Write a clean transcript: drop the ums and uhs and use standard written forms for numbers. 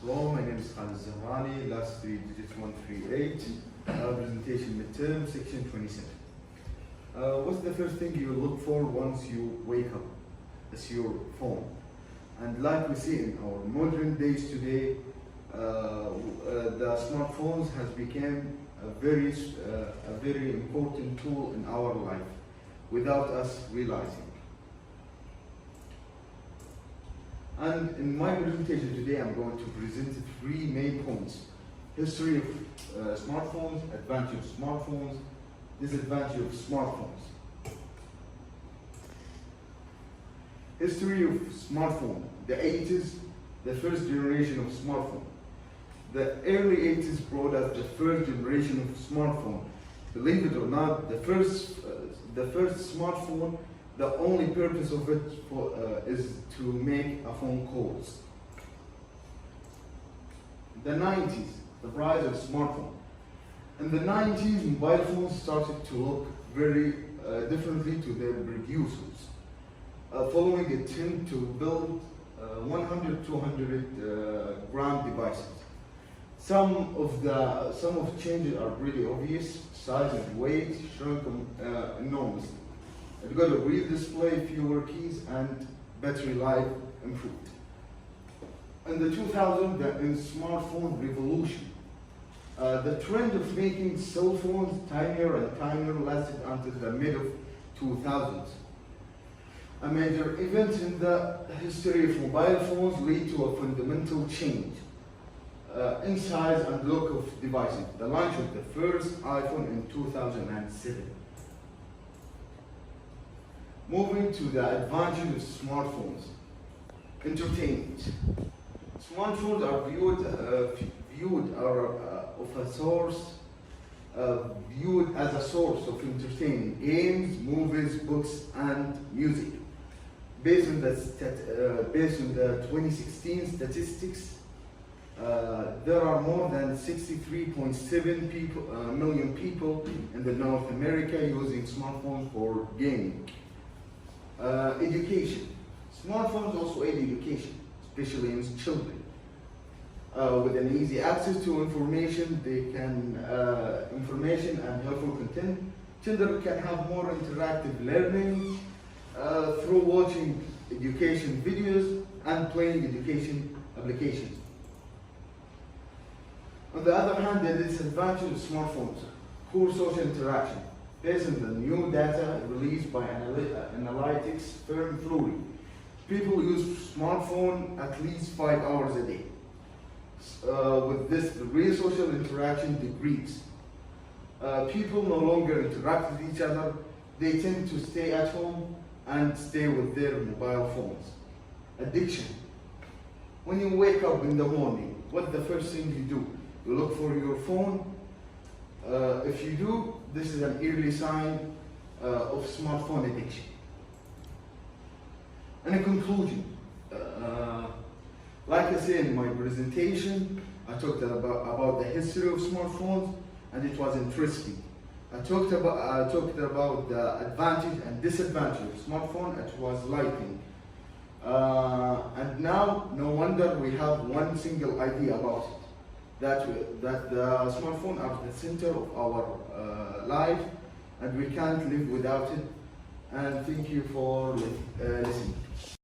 Hello, my name is Khalid Zahrani, last three digits 138, presentation midterm, section 27. What's the first thing you look for once you wake up? It's your phone. And like we see in our modern days today, the smartphones has become a very important tool in our life without us realizing. And in my presentation today, I'm going to present three main points: history of smartphones, advantage of smartphones, disadvantage of smartphones. History of smartphone: the 80s, the first generation of smartphone. The early 80s brought us the first generation of smartphone. Believe it or not, the first smartphone, the only purpose of it is to make a phone calls. The 90s, the rise of smartphone. In the 90s, mobile phones started to look very differently to their producers, following a trend to build 100-200 gram devices. Some of changes are pretty obvious: size and weight shrunk enormously. It got a real display, fewer keys, and battery life improved. In the 2000s, the smartphone revolution. The trend of making cell phones tinier and tinier lasted until the mid-2000s. A major event in the history of mobile phones led to a fundamental change in size and look of devices. The launch of the first iPhone in 2007. Moving to the advantage of smartphones. Entertainment. Smartphones are viewed as a source of entertainment: games, movies, books, and music. Based on the 2016 statistics, there are more than 63.7 million people in the North America using smartphones for gaming. Education. Smartphones also aid education, especially in children. With an easy access to information, information and helpful content, children can have more interactive learning through watching education videos and playing education applications. On the other hand, the disadvantage of smartphones: poor social interaction. Based on the new data released by analytics firm Flurry, people use smartphone at least 5 hours a day. With this, the real social interaction decreases. People no longer interact with each other. They tend to stay at home and stay with their mobile phones. Addiction. When you wake up in the morning, what's the first thing you do? You look for your phone. If you do, this is an early sign of smartphone addiction. And in conclusion, like I said in my presentation, I talked about the history of smartphones, and it was interesting. I talked about the advantage and disadvantage of smartphone. It was lightning. And now, no wonder we have one single idea about it. That the smartphone are the center of our life, and we can't live without it. And thank you for listening.